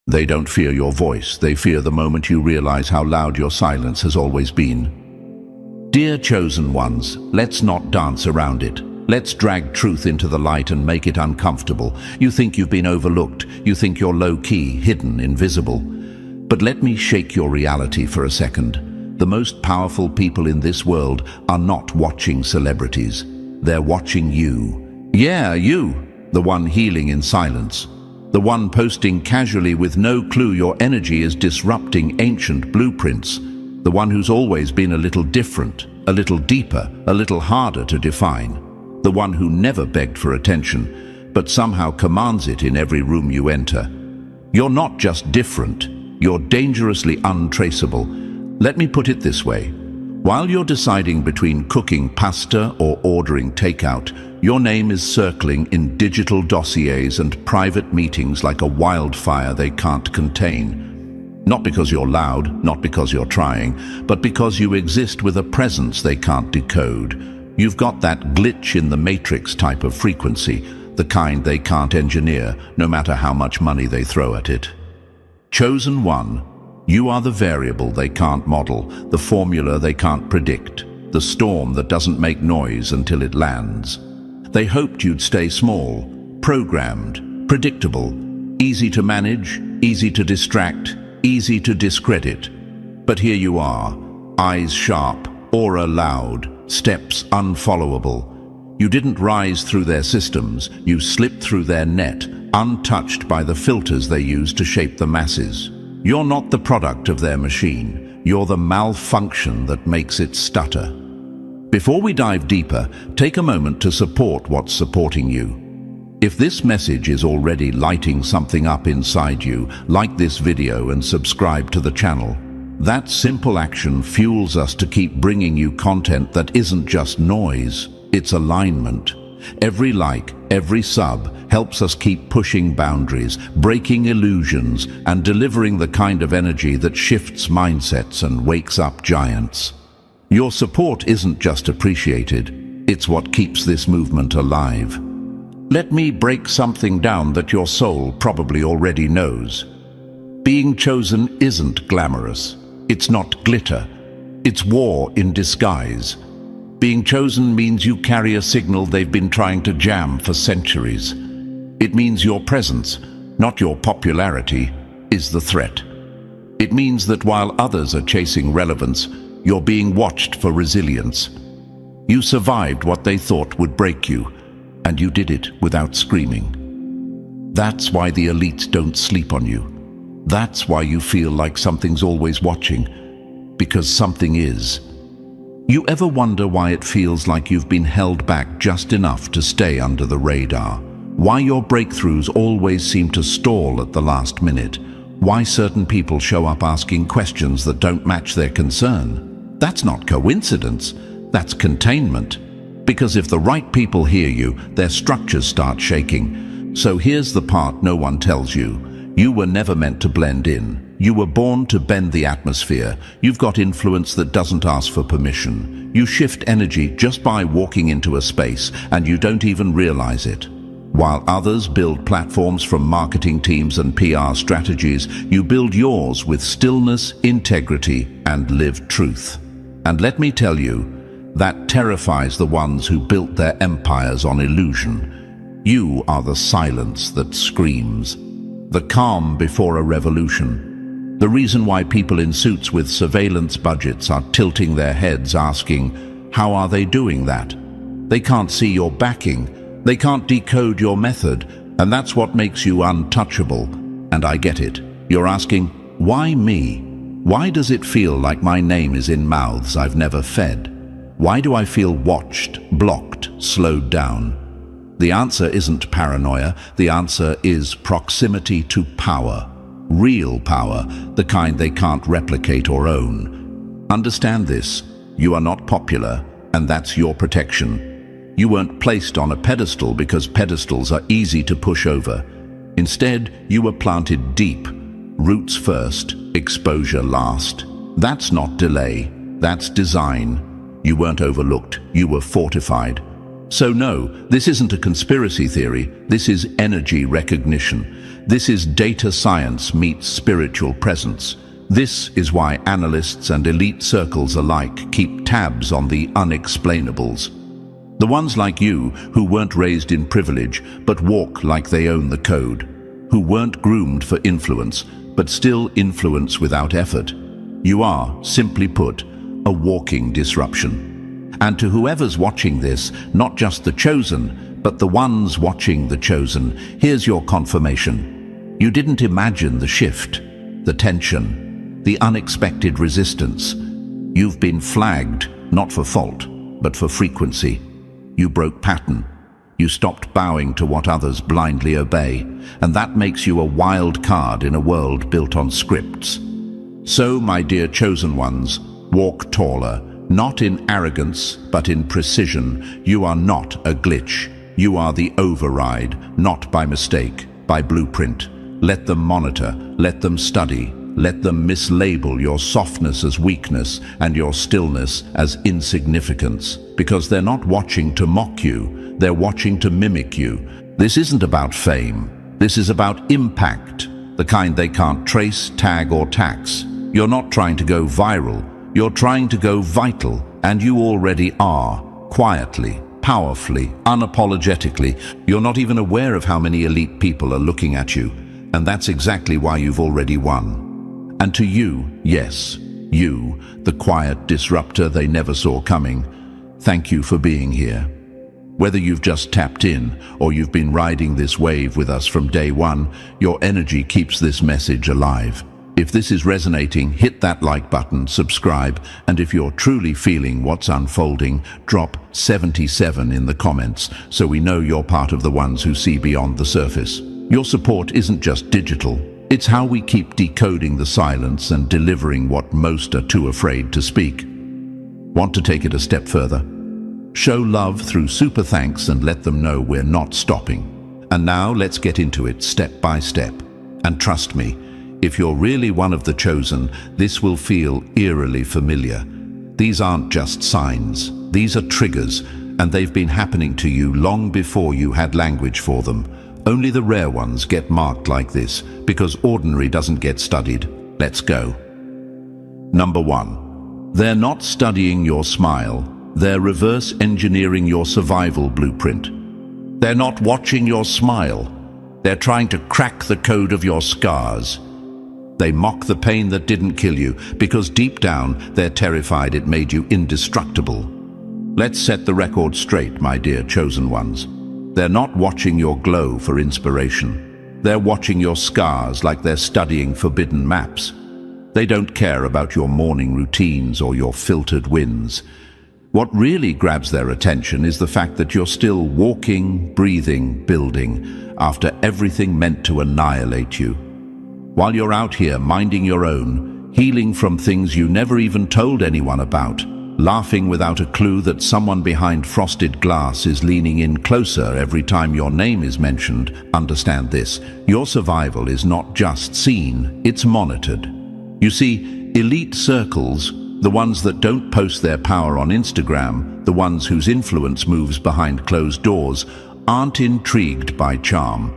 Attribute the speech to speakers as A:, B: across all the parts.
A: They don't fear your voice, they fear the moment you realize how loud your silence has always been. Dear chosen ones, let's not dance around it. Let's drag truth into the light and make it uncomfortable. You think you've been overlooked, you think you're low-key, hidden, invisible. But let me shake your reality for a second. The most powerful people in this world are not watching celebrities. They're watching you. Yeah, you, the one healing in silence. The one posting casually with no clue your energy is disrupting ancient blueprints. The one who's always been a little different, a little deeper, a little harder to define. The one who never begged for attention, but somehow commands it in every room you enter. You're not just different, you're dangerously untraceable. Let me put it this way. While you're deciding between cooking pasta or ordering takeout, your name is circling in digital dossiers and private meetings like a wildfire they can't contain. Not because you're loud, not because you're trying, but because you exist with a presence they can't decode. You've got that glitch in the matrix type of frequency, the kind they can't engineer, no matter how much money they throw at it. Chosen one, you are the variable they can't model, the formula they can't predict, the storm that doesn't make noise until it lands. They hoped you'd stay small, programmed, predictable, easy to manage, easy to distract, easy to discredit. But here you are, eyes sharp, aura loud, steps unfollowable. You didn't rise through their systems, you slipped through their net, untouched by the filters they use to shape the masses. You're not the product of their machine, you're the malfunction that makes it stutter. Before we dive deeper, take a moment to support what's supporting you. If this message is already lighting something up inside you, like this video and subscribe to the channel. That simple action fuels us to keep bringing you content that isn't just noise, it's alignment. Every like, every sub helps us keep pushing boundaries, breaking illusions, and delivering the kind of energy that shifts mindsets and wakes up giants. Your support isn't just appreciated, it's what keeps this movement alive. Let me break something down that your soul probably already knows. Being chosen isn't glamorous. It's not glitter. It's war in disguise. Being chosen means you carry a signal they've been trying to jam for centuries. It means your presence, not your popularity, is the threat. It means that while others are chasing relevance, you're being watched for resilience. You survived what they thought would break you, and you did it without screaming. That's why the elites don't sleep on you. That's why you feel like something's always watching, because something is. You ever wonder why it feels like you've been held back just enough to stay under the radar? Why your breakthroughs always seem to stall at the last minute? Why certain people show up asking questions that don't match their concern? That's not coincidence, that's containment. Because if the right people hear you, their structures start shaking. So here's the part no one tells you. You were never meant to blend in. You were born to bend the atmosphere. You've got influence that doesn't ask for permission. You shift energy just by walking into a space, and you don't even realize it. While others build platforms from marketing teams and PR strategies, you build yours with stillness, integrity, and lived truth. And let me tell you, that terrifies the ones who built their empires on illusion. You are the silence that screams, the calm before a revolution. The reason why people in suits with surveillance budgets are tilting their heads asking, how are they doing that? They can't see your backing. They can't decode your method, and that's what makes you untouchable. And I get it. You're asking, why me? Why does it feel like my name is in mouths I've never fed? Why do I feel watched, blocked, slowed down? The answer isn't paranoia. The answer is proximity to power. Real power, the kind they can't replicate or own. Understand this. You are not popular, and that's your protection. You weren't placed on a pedestal because pedestals are easy to push over. Instead, you were planted deep. Roots first, exposure last. That's not delay, that's design. You weren't overlooked, you were fortified. So no, this isn't a conspiracy theory, this is energy recognition. This is data science meets spiritual presence. This is why analysts and elite circles alike keep tabs on the unexplainables. The ones like you, who weren't raised in privilege, but walk like they own the code. Who weren't groomed for influence, but still influence without effort. You are, simply put, a walking disruption. And to whoever's watching this, not just the chosen, but the ones watching the chosen, here's your confirmation. You didn't imagine the shift, the tension, the unexpected resistance. You've been flagged, not for fault, but for frequency. You broke pattern. You stopped bowing to what others blindly obey, and that makes you a wild card in a world built on scripts. So, my dear chosen ones, walk taller, not in arrogance, but in precision. You are not a glitch. You are the override, not by mistake, by blueprint. Let them monitor, let them study, let them mislabel your softness as weakness and your stillness as insignificance, because they're not watching to mock you, they're watching to mimic you. This isn't about fame. This is about impact, the kind they can't trace, tag, or tax. You're not trying to go viral. You're trying to go vital, and you already are, quietly, powerfully, unapologetically. You're not even aware of how many elite people are looking at you, and that's exactly why you've already won. And to you, yes, you, the quiet disruptor they never saw coming, thank you for being here. Whether you've just tapped in or you've been riding this wave with us from day one, your energy keeps this message alive. If this is resonating, hit that like button, subscribe, and if you're truly feeling what's unfolding, drop 77 in the comments so we know you're part of the ones who see beyond the surface. Your support isn't just digital. It's how we keep decoding the silence and delivering what most are too afraid to speak. Want to take it a step further? Show love through super thanks and let them know we're not stopping. And now let's get into it step by step. And trust me, if you're really one of the chosen, this will feel eerily familiar. These aren't just signs. These are triggers, and they've been happening to you long before you had language for them. Only the rare ones get marked like this, because ordinary doesn't get studied. Let's go. Number 1. They're not studying your smile. They're reverse engineering your survival blueprint. They're not watching your smile. They're trying to crack the code of your scars. They mock the pain that didn't kill you, because deep down, they're terrified it made you indestructible. Let's set the record straight, my dear chosen ones. They're not watching your glow for inspiration. They're watching your scars like they're studying forbidden maps. They don't care about your morning routines or your filtered wins. What really grabs their attention is the fact that you're still walking, breathing, building, after everything meant to annihilate you. While you're out here minding your own, healing from things you never even told anyone about, laughing without a clue that someone behind frosted glass is leaning in closer every time your name is mentioned, understand this: your survival is not just seen, it's monitored. You see, elite circles, the ones that don't post their power on Instagram, the ones whose influence moves behind closed doors, aren't intrigued by charm.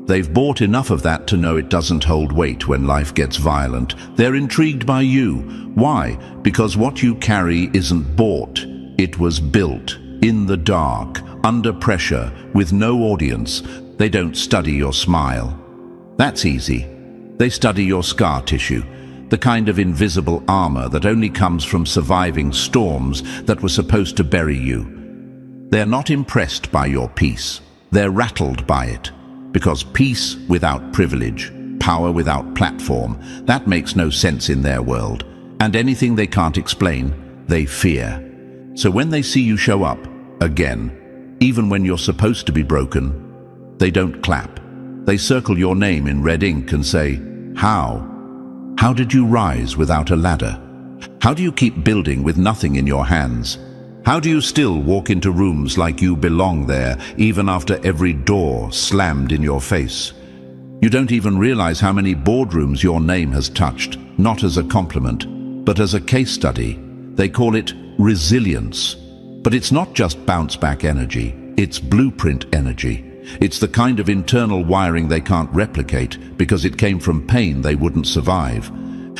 A: They've bought enough of that to know it doesn't hold weight when life gets violent. They're intrigued by you. Why? Because what you carry isn't bought. It was built, in the dark, under pressure, with no audience. They don't study your smile. That's easy. They study your scar tissue, the kind of invisible armor that only comes from surviving storms that were supposed to bury you. They're not impressed by your peace. They're rattled by it. Because peace without privilege, power without platform, that makes no sense in their world. And anything they can't explain, they fear. So when they see you show up, again, even when you're supposed to be broken, they don't clap. They circle your name in red ink and say, "How? How did you rise without a ladder? How do you keep building with nothing in your hands? How do you still walk into rooms like you belong there, even after every door slammed in your face? You don't even realize how many boardrooms your name has touched, not as a compliment, but as a case study. They call it resilience. But it's not just bounce-back energy, it's blueprint energy. It's the kind of internal wiring they can't replicate because it came from pain they wouldn't survive.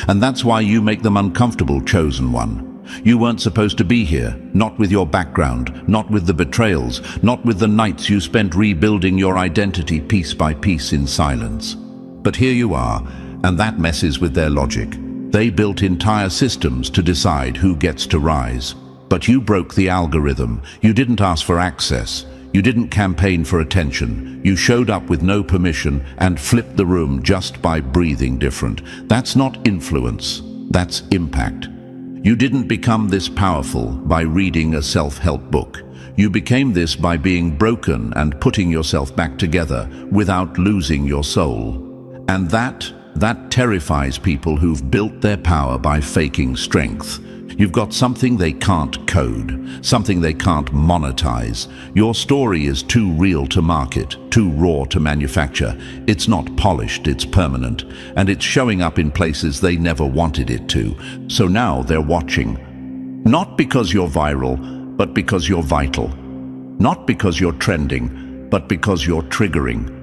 A: And that's why you make them uncomfortable, Chosen One. You weren't supposed to be here, not with your background, not with the betrayals, not with the nights you spent rebuilding your identity piece by piece in silence. But here you are, and that messes with their logic. They built entire systems to decide who gets to rise. But you broke the algorithm. You didn't ask for access. You didn't campaign for attention. You showed up with no permission and flipped the room just by breathing different. That's not influence, that's impact. You didn't become this powerful by reading a self-help book. You became this by being broken and putting yourself back together without losing your soul. And that terrifies people who've built their power by faking strength. You've got something they can't code, something they can't monetize. Your story is too real to market, too raw to manufacture. It's not polished, it's permanent, and it's showing up in places they never wanted it to. So now they're watching. Not because you're viral, but because you're vital. Not because you're trending, but because you're triggering.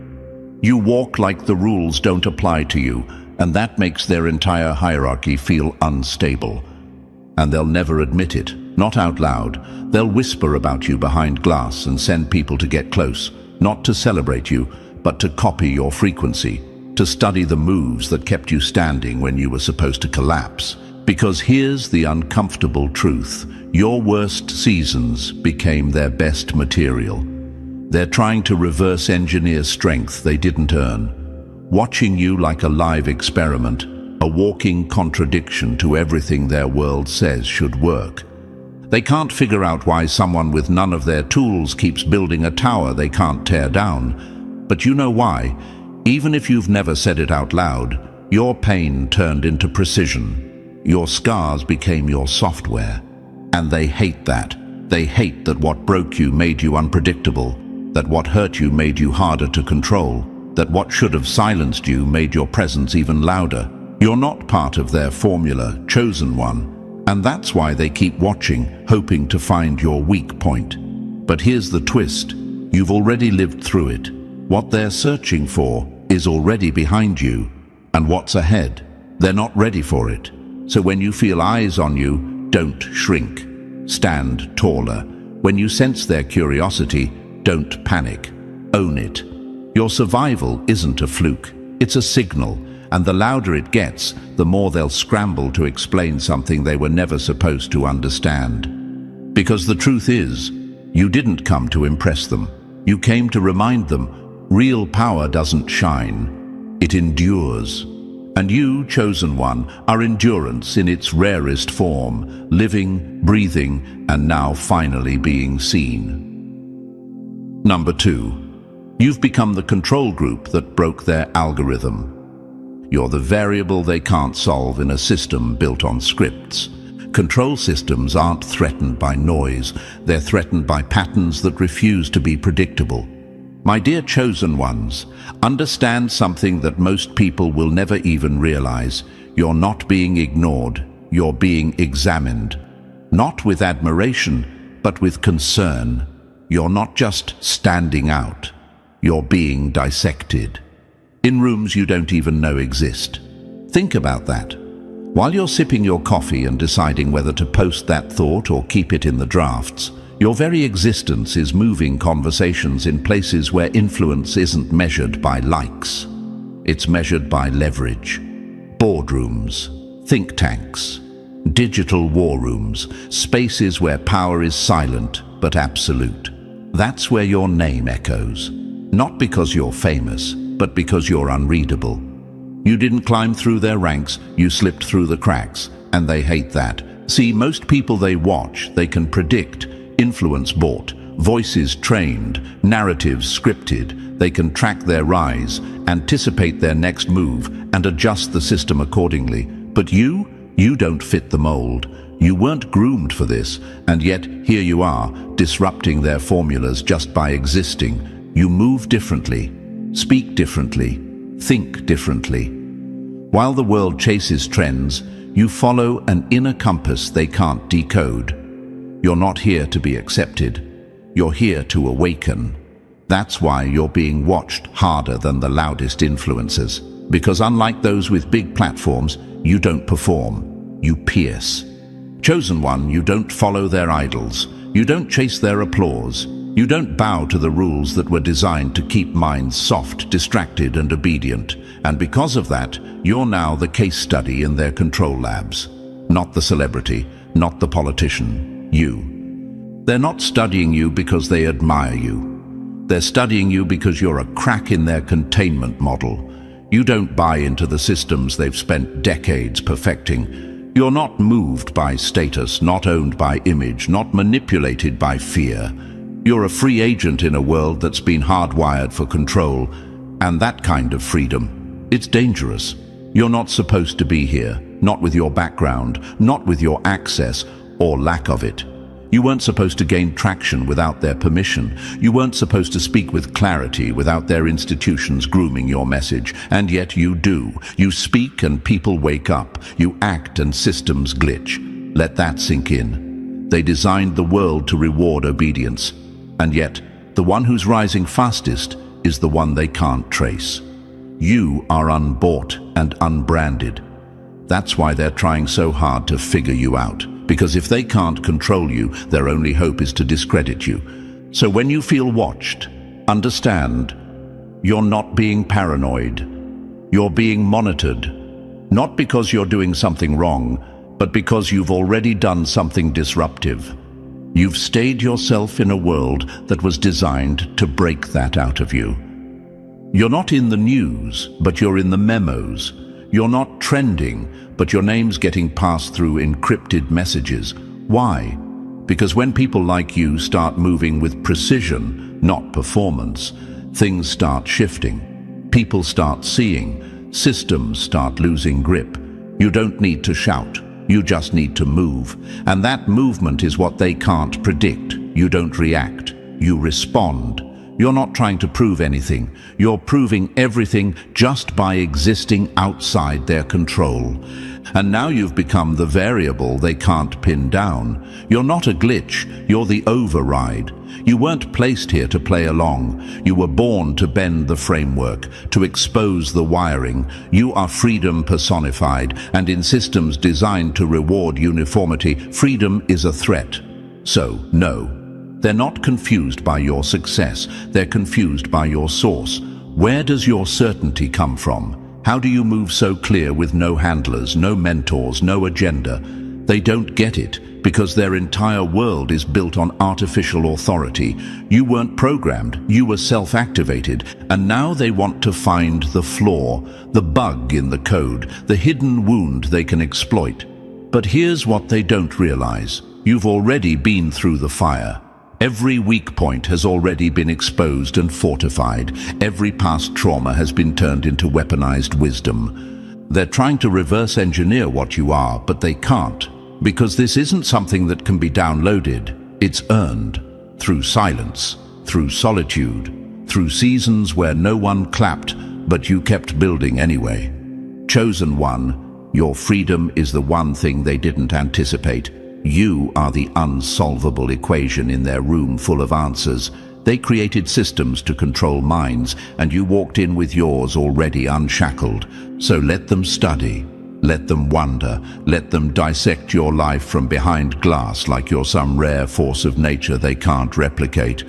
A: You walk like the rules don't apply to you, and that makes their entire hierarchy feel unstable. And they'll never admit it, not out loud. They'll whisper about you behind glass and send people to get close, not to celebrate you, but to copy your frequency, to study the moves that kept you standing when you were supposed to collapse. Because here's the uncomfortable truth. Your worst seasons became their best material. They're trying to reverse engineer strength they didn't earn, watching you like a live experiment, a walking contradiction to everything their world says should work. They can't figure out why someone with none of their tools keeps building a tower they can't tear down. But you know why? Even if you've never said it out loud, your pain turned into precision. Your scars became your software. And they hate that. They hate that what broke you made you unpredictable, that what hurt you made you harder to control, that what should have silenced you made your presence even louder. You're not part of their formula, Chosen One, and that's why they keep watching, hoping to find your weak point. But here's the twist. You've already lived through it. What they're searching for is already behind you, and what's ahead, they're not ready for it. So when you feel eyes on you, don't shrink. Stand taller. When you sense their curiosity, don't panic. Own it. Your survival isn't a fluke. It's a signal. And the louder it gets, the more they'll scramble to explain something they were never supposed to understand. Because the truth is, you didn't come to impress them. You came to remind them, real power doesn't shine, it endures. And you, Chosen One, are endurance in its rarest form, living, breathing, and now finally being seen. Number 2. You've become the control group that broke their algorithm. You're the variable they can't solve in a system built on scripts. Control systems aren't threatened by noise. They're threatened by patterns that refuse to be predictable. My dear Chosen Ones, understand something that most people will never even realize. You're not being ignored. You're being examined. Not with admiration, but with concern. You're not just standing out. You're being dissected. In rooms you don't even know exist. Think about that. While you're sipping your coffee and deciding whether to post that thought or keep it in the drafts, your very existence is moving conversations in places where influence isn't measured by likes. It's measured by leverage. Boardrooms, think tanks, digital war rooms, spaces where power is silent but absolute. That's where your name echoes. Not because you're famous, but because you're unreadable. You didn't climb through their ranks, you slipped through the cracks, and they hate that. See, most people they watch, they can predict, influence bought, voices trained, narratives scripted. They can track their rise, anticipate their next move, and adjust the system accordingly. But you don't fit the mold. You weren't groomed for this, and yet here you are, disrupting their formulas just by existing. You move differently. Speak differently, think differently. While the world chases trends, you follow an inner compass they can't decode. You're not here to be accepted. You're here to awaken. That's why you're being watched harder than the loudest influencers. Because unlike those with big platforms, you don't perform, you pierce. Chosen One, you don't follow their idols. You don't chase their applause. You don't bow to the rules that were designed to keep minds soft, distracted, and obedient. And because of that, you're now the case study in their control labs. Not the celebrity, not the politician, you. They're not studying you because they admire you. They're studying you because you're a crack in their containment model. You don't buy into the systems they've spent decades perfecting. You're not moved by status, not owned by image, not manipulated by fear. You're a free agent in a world that's been hardwired for control, and that kind of freedom, it's dangerous. You're not supposed to be here, not with your background, not with your access or lack of it. You weren't supposed to gain traction without their permission. You weren't supposed to speak with clarity without their institutions grooming your message. And yet you do. You speak and people wake up. You act and systems glitch. Let that sink in. They designed the world to reward obedience. And yet, the one who's rising fastest is the one they can't trace. You are unbought and unbranded. That's why they're trying so hard to figure you out. Because if they can't control you, their only hope is to discredit you. So when you feel watched, understand, you're not being paranoid. You're being monitored. Not because you're doing something wrong, but because you've already done something disruptive. You've stayed yourself in a world that was designed to break that out of you. You're not in the news, but you're in the memos. You're not trending, but your name's getting passed through encrypted messages. Why? Because when people like you start moving with precision, not performance, things start shifting. People start seeing. Systems start losing grip. You don't need to shout. You just need to move. And that movement is what they can't predict. You don't react. You respond. You're not trying to prove anything. You're proving everything just by existing outside their control. And now you've become the variable they can't pin down. You're not a glitch, you're the override. You weren't placed here to play along. You were born to bend the framework, to expose the wiring. You are freedom personified, and in systems designed to reward uniformity, freedom is a threat. So, no. They're not confused by your success. They're confused by your source. Where does your certainty come from? How do you move so clear with no handlers, no mentors, no agenda? They don't get it because their entire world is built on artificial authority. You weren't programmed, you were self-activated, and now they want to find the flaw, the bug in the code, the hidden wound they can exploit. But here's what they don't realize. You've already been through the fire. Every weak point has already been exposed and fortified. Every past trauma has been turned into weaponized wisdom. They're trying to reverse engineer what you are, but they can't. Because this isn't something that can be downloaded. It's earned. Through silence, through solitude, through seasons where no one clapped, but you kept building anyway. Chosen One, your freedom is the one thing they didn't anticipate. You are the unsolvable equation in their room full of answers. They created systems to control minds, and you walked in with yours already unshackled. So let them study, let them wonder, let them dissect your life from behind glass like you're some rare force of nature they can't replicate.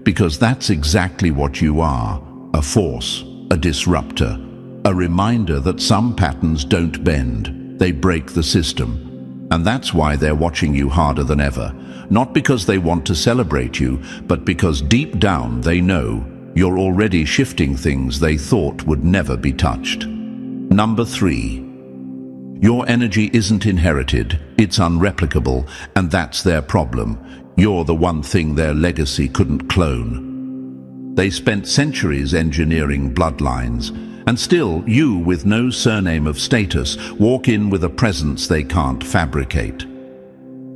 A: Because that's exactly what you are, a force, a disruptor, a reminder that some patterns don't bend, they break the system. And that's why they're watching you harder than ever. Not because they want to celebrate you, but because deep down they know you're already shifting things they thought would never be touched. Number 3. Your energy isn't inherited, it's unreplicable, and that's their problem. You're the one thing their legacy couldn't clone. They spent centuries engineering bloodlines, and still, you, with no surname of status, walk in with a presence they can't fabricate.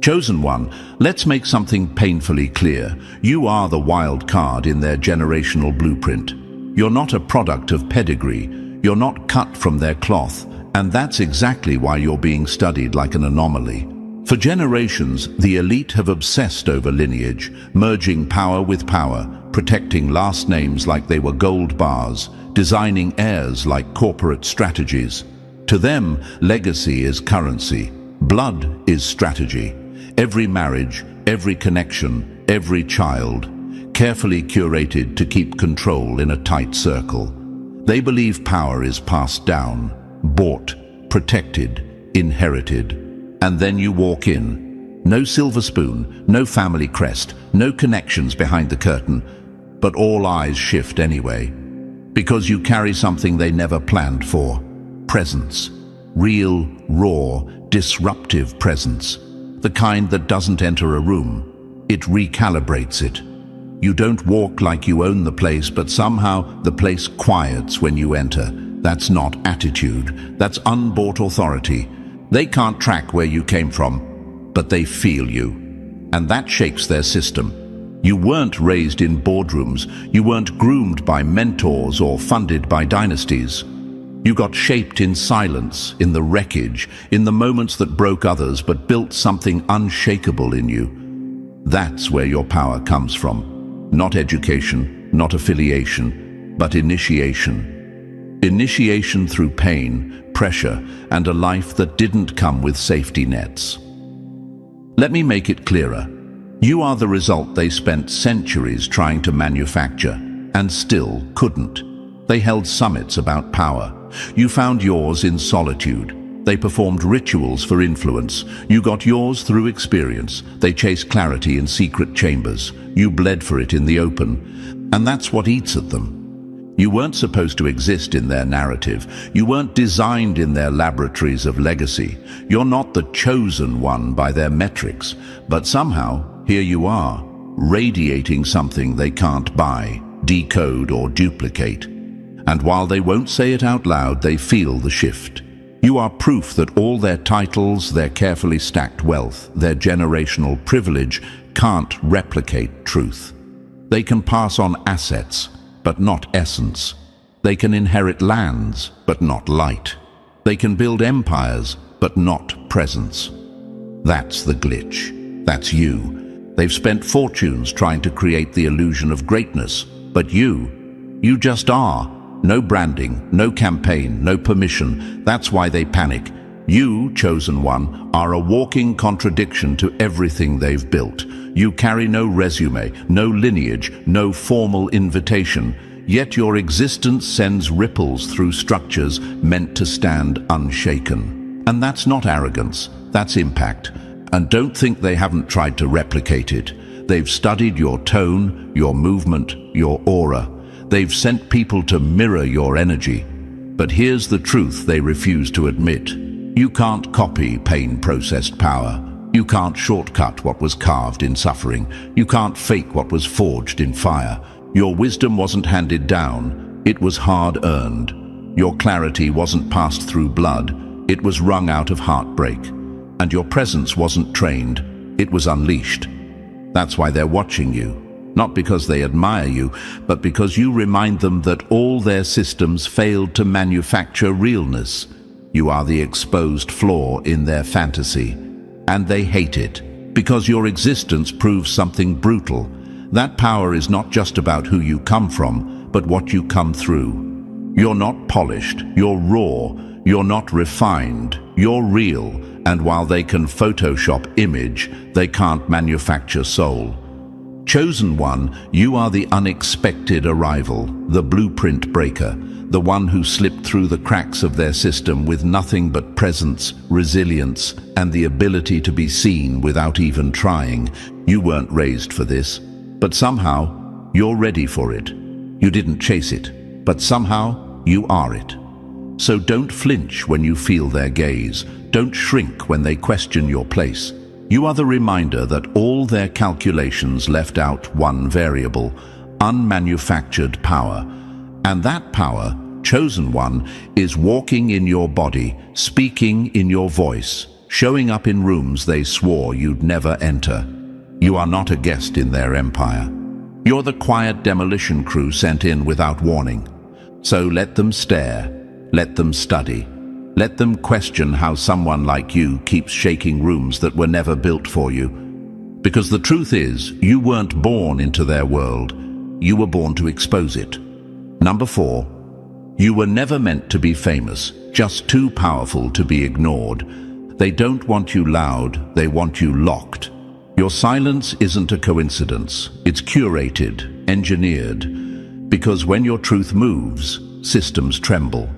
A: Chosen One, let's make something painfully clear. You are the wild card in their generational blueprint. You're not a product of pedigree. You're not cut from their cloth, and that's exactly why you're being studied like an anomaly. For generations, the elite have obsessed over lineage, merging power with power, protecting last names like they were gold bars, designing heirs like corporate strategies. To them, legacy is currency. Blood is strategy. Every marriage, every connection, every child, carefully curated to keep control in a tight circle. They believe power is passed down, bought, protected, inherited. And then you walk in. No silver spoon, no family crest, no connections behind the curtain, but all eyes shift anyway. Because you carry something they never planned for. Presence. Real, raw, disruptive presence. The kind that doesn't enter a room. It recalibrates it. You don't walk like you own the place, but somehow the place quiets when you enter. That's not attitude. That's unbought authority. They can't track where you came from, but they feel you. And that shakes their system. You weren't raised in boardrooms. You weren't groomed by mentors or funded by dynasties. You got shaped in silence, in the wreckage, in the moments that broke others but built something unshakable in you. That's where your power comes from. Not education, not affiliation, but initiation. Initiation through pain, pressure, and a life that didn't come with safety nets. Let me make it clearer. You are the result they spent centuries trying to manufacture, and still couldn't. They held summits about power. You found yours in solitude. They performed rituals for influence. You got yours through experience. They chased clarity in secret chambers. You bled for it in the open. And that's what eats at them. You weren't supposed to exist in their narrative. You weren't designed in their laboratories of legacy. You're not the chosen one by their metrics. But somehow, here you are, radiating something they can't buy, decode, or duplicate. And while they won't say it out loud, they feel the shift. You are proof that all their titles, their carefully stacked wealth, their generational privilege can't replicate truth. They can pass on assets, but not essence. They can inherit lands, but not light. They can build empires, but not presence. That's the glitch. That's you. They've spent fortunes trying to create the illusion of greatness, but you just are. No branding, no campaign, no permission. That's why they panic. You, chosen one, are a walking contradiction to everything they've built. You carry no resume, no lineage, no formal invitation, yet your existence sends ripples through structures meant to stand unshaken. And that's not arrogance, that's impact. And don't think they haven't tried to replicate it. They've studied your tone, your movement, your aura. They've sent people to mirror your energy. But here's the truth they refuse to admit. You can't copy pain-processed power. You can't shortcut what was carved in suffering. You can't fake what was forged in fire. Your wisdom wasn't handed down. It was hard-earned. Your clarity wasn't passed through blood. It was wrung out of heartbreak. And your presence wasn't trained. It was unleashed. That's why they're watching you. Not because they admire you, but because you remind them that all their systems failed to manufacture realness. You are the exposed flaw in their fantasy. And they hate it, because your existence proves something brutal. That power is not just about who you come from, but what you come through. You're not polished, you're raw, you're not refined, you're real, and while they can Photoshop image, they can't manufacture soul. Chosen one, you are the unexpected arrival, the blueprint breaker, the one who slipped through the cracks of their system with nothing but presence, resilience, and the ability to be seen without even trying. You weren't raised for this, but somehow you're ready for it. You didn't chase it, but somehow you are it. So don't flinch when you feel their gaze. Don't shrink when they question your place. You are the reminder that all their calculations left out one variable, unmanufactured power. And that power, chosen one, is walking in your body, speaking in your voice, showing up in rooms they swore you'd never enter. You are not a guest in their empire. You're the quiet demolition crew sent in without warning. So let them stare, let them study. Let them question how someone like you keeps shaking rooms that were never built for you. Because the truth is, you weren't born into their world. You were born to expose it. Number 4. You were never meant to be famous, just too powerful to be ignored. They don't want you loud, they want you locked. Your silence isn't a coincidence. It's curated, engineered, because when your truth moves, systems tremble.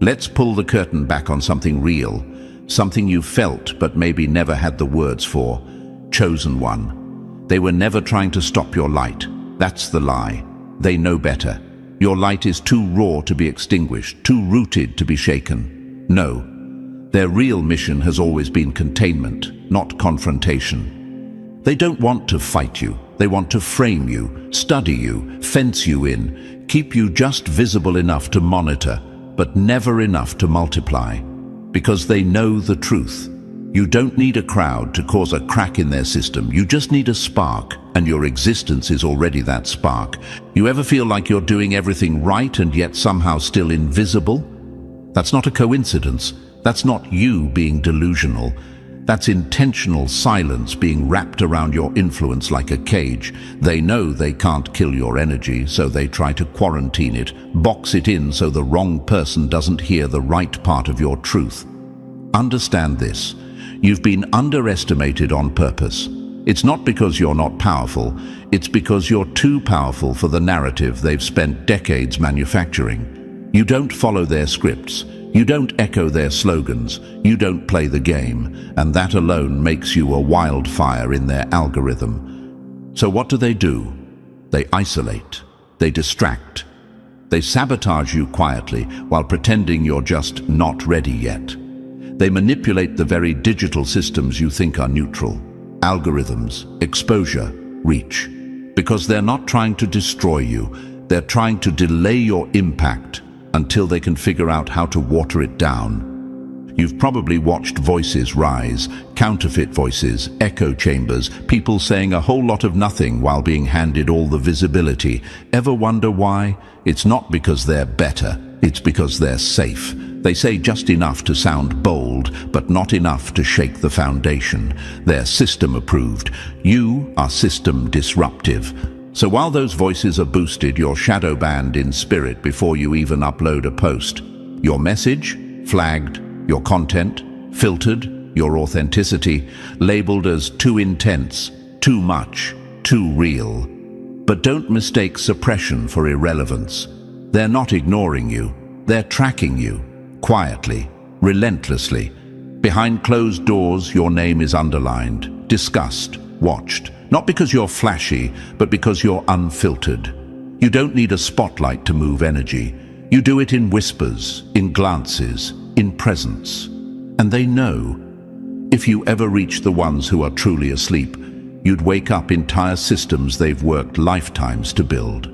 A: Let's pull the curtain back on something real, something you felt but maybe never had the words for. Chosen one. They were never trying to stop your light. That's the lie. They know better. Your light is too raw to be extinguished, too rooted to be shaken. No. Their real mission has always been containment, not confrontation. They don't want to fight you. They want to frame you, study you, fence you in, keep you just visible enough to monitor, but never enough to multiply. Because they know the truth. You don't need a crowd to cause a crack in their system. You just need a spark, and your existence is already that spark. You ever feel like you're doing everything right and yet somehow still invisible? That's not a coincidence. That's not you being delusional. That's intentional silence being wrapped around your influence like a cage. They know they can't kill your energy, so they try to quarantine it, box it in so the wrong person doesn't hear the right part of your truth. Understand this. You've been underestimated on purpose. It's not because you're not powerful, it's because you're too powerful for the narrative they've spent decades manufacturing. You don't follow their scripts. You don't echo their slogans, you don't play the game, and that alone makes you a wildfire in their algorithm. So what do? They isolate, they distract, they sabotage you quietly while pretending you're just not ready yet. They manipulate the very digital systems you think are neutral. Algorithms, exposure, reach. Because they're not trying to destroy you, they're trying to delay your impact until they can figure out how to water it down. You've probably watched voices rise, counterfeit voices, echo chambers, people saying a whole lot of nothing while being handed all the visibility. Ever wonder why? It's not because they're better, it's because they're safe. They say just enough to sound bold, but not enough to shake the foundation. They're system approved. You are system disruptive. So while those voices are boosted, you're shadow banned in spirit before you even upload a post. Your message, flagged. Your content, filtered. Your authenticity, labeled as too intense, too much, too real. But don't mistake suppression for irrelevance. They're not ignoring you. They're tracking you, quietly, relentlessly. Behind closed doors, your name is underlined, discussed, watched. Not because you're flashy, but because you're unfiltered. You don't need a spotlight to move energy. You do it in whispers, in glances, in presence. And they know. If you ever reach the ones who are truly asleep, you'd wake up entire systems they've worked lifetimes to build.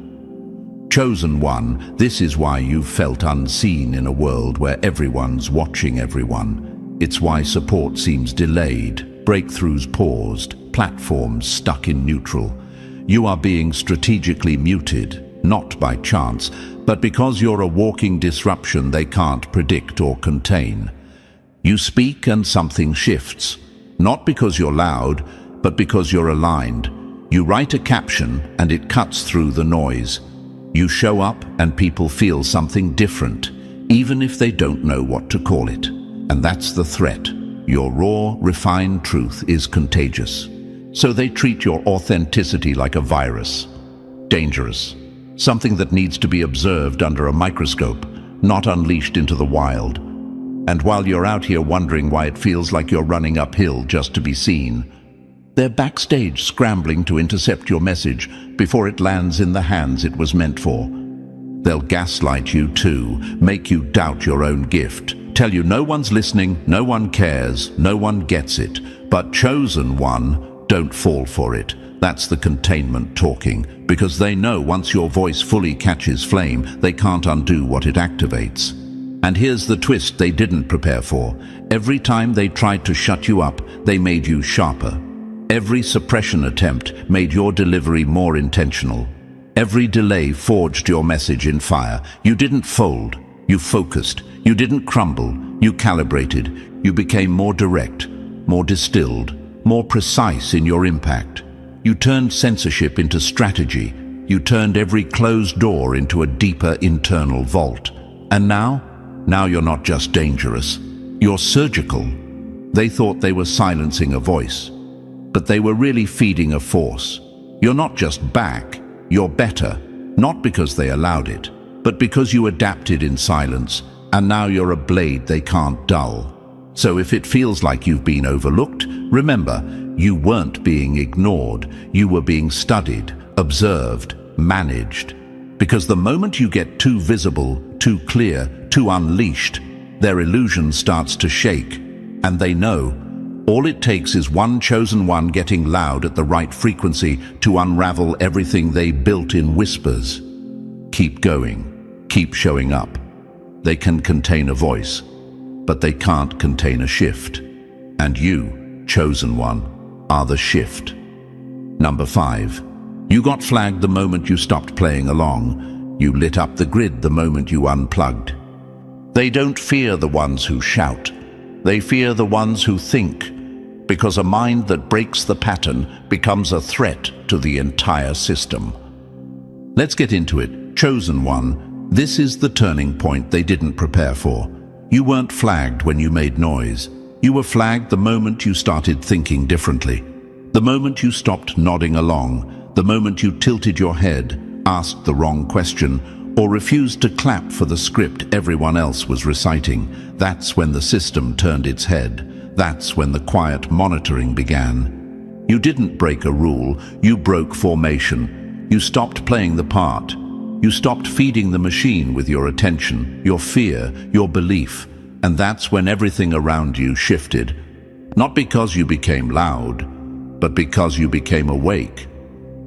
A: Chosen one, this is why you've felt unseen in a world where everyone's watching everyone. It's why support seems delayed, breakthroughs paused, platforms stuck in neutral. You are being strategically muted, not by chance, but because you're a walking disruption they can't predict or contain. You speak and something shifts, not because you're loud, but because you're aligned. You write a caption and it cuts through the noise. You show up and people feel something different, even if they don't know what to call it. And that's the threat. Your raw, refined truth is contagious. So they treat your authenticity like a virus. Dangerous. Something that needs to be observed under a microscope, not unleashed into the wild. And while you're out here wondering why it feels like you're running uphill just to be seen, they're backstage scrambling to intercept your message before it lands in the hands it was meant for. They'll gaslight you too, make you doubt your own gift, tell you no one's listening, no one cares, no one gets it. But chosen one, don't fall for it. That's the containment talking, because they know once your voice fully catches flame, they can't undo what it activates. And here's the twist they didn't prepare for. Every time they tried to shut you up, they made you sharper. Every suppression attempt made your delivery more intentional. Every delay forged your message in fire. You didn't fold, you focused. You didn't crumble, you calibrated. You became more direct, more distilled, more precise in your impact. You turned censorship into strategy, You turned every closed door into a deeper internal vault. And now you're not just dangerous. You're surgical. They thought they were silencing a voice, but they were really feeding a force. You're not just back, you're better. Not because they allowed it, but because you adapted in silence, and now you're a blade they can't dull. So if it feels like you've been overlooked, remember, you weren't being ignored. You were being studied, observed, managed. Because the moment you get too visible, too clear, too unleashed, their illusion starts to shake. And they know all it takes is one chosen one getting loud at the right frequency to unravel everything they built in whispers. Keep going. Keep showing up. They can contain a voice, but they can't contain a shift. And you, chosen one, are the shift. Number 5. You got flagged the moment you stopped playing along. You lit up the grid the moment you unplugged. They don't fear the ones who shout. They fear the ones who think, because a mind that breaks the pattern becomes a threat to the entire system. Let's get into it. Chosen one, this is the turning point they didn't prepare for. You weren't flagged when you made noise. You were flagged the moment you started thinking differently. The moment you stopped nodding along. The moment you tilted your head, asked the wrong question, or refused to clap for the script everyone else was reciting. That's when the system turned its head. That's when the quiet monitoring began. You didn't break a rule, you broke formation. You stopped playing the part. You stopped feeding the machine with your attention, your fear, your belief. And that's when everything around you shifted. Not because you became loud, but because you became awake.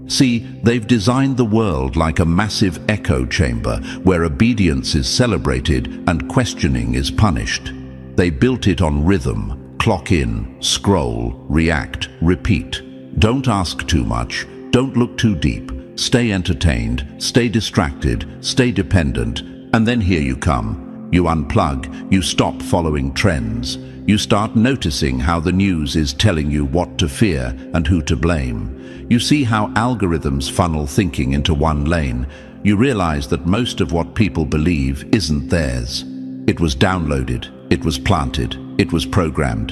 A: See, they've designed the world like a massive echo chamber where obedience is celebrated and questioning is punished. They built it on rhythm, clock in, scroll, react, repeat. Don't ask too much, don't look too deep, stay entertained, stay distracted, stay dependent, and then here you come. You unplug, you stop following trends. You start noticing how the news is telling you what to fear and who to blame. You see how algorithms funnel thinking into one lane. You realize that most of what people believe isn't theirs. It was downloaded, it was planted, it was programmed.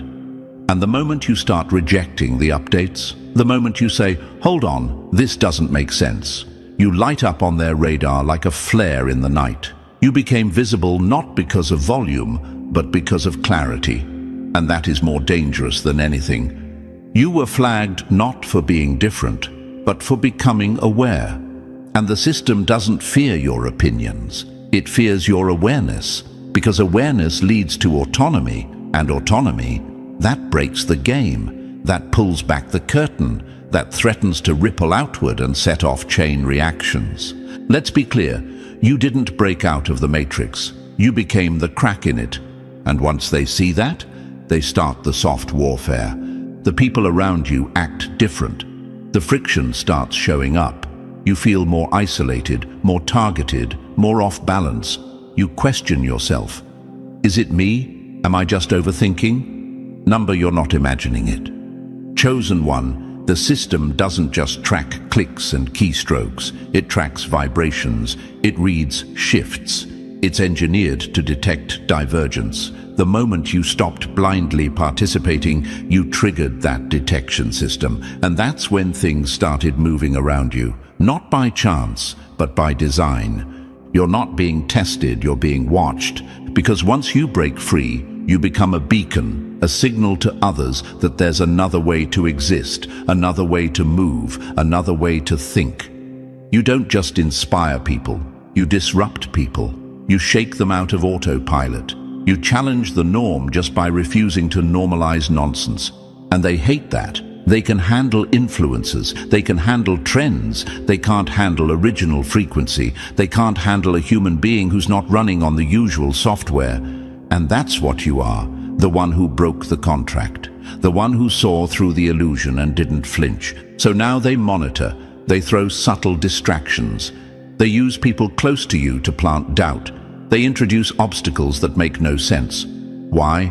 A: And the moment you start rejecting the updates, the moment you say, hold on, this doesn't make sense, you light up on their radar like a flare in the night. You became visible not because of volume, but because of clarity. And that is more dangerous than anything. You were flagged not for being different, but for becoming aware. And the system doesn't fear your opinions. It fears your awareness, because awareness leads to autonomy, and autonomy, that breaks the game, that pulls back the curtain, that threatens to ripple outward and set off chain reactions. Let's be clear, you didn't break out of the matrix. You became the crack in it. And once they see that, they start the soft warfare. The people around you act different. The friction starts showing up. You feel more isolated, more targeted, more off balance. You question yourself. Is it me? Am I just overthinking? Number, you're not imagining it. Chosen one, the system doesn't just track clicks and keystrokes. It tracks vibrations. It reads shifts. It's engineered to detect divergence. The moment you stopped blindly participating, you triggered that detection system. And that's when things started moving around you. Not by chance, but by design. You're not being tested, you're being watched. Because once you break free, you become a beacon, a signal to others that there's another way to exist, another way to move, another way to think. You don't just inspire people, you disrupt people. You shake them out of autopilot. You challenge the norm just by refusing to normalize nonsense. And they hate that. They can handle influences. They can handle trends. They can't handle original frequency. They can't handle a human being who's not running on the usual software. And that's what you are, the one who broke the contract, the one who saw through the illusion and didn't flinch. So now they monitor. They throw subtle distractions. They use people close to you to plant doubt. They introduce obstacles that make no sense. Why?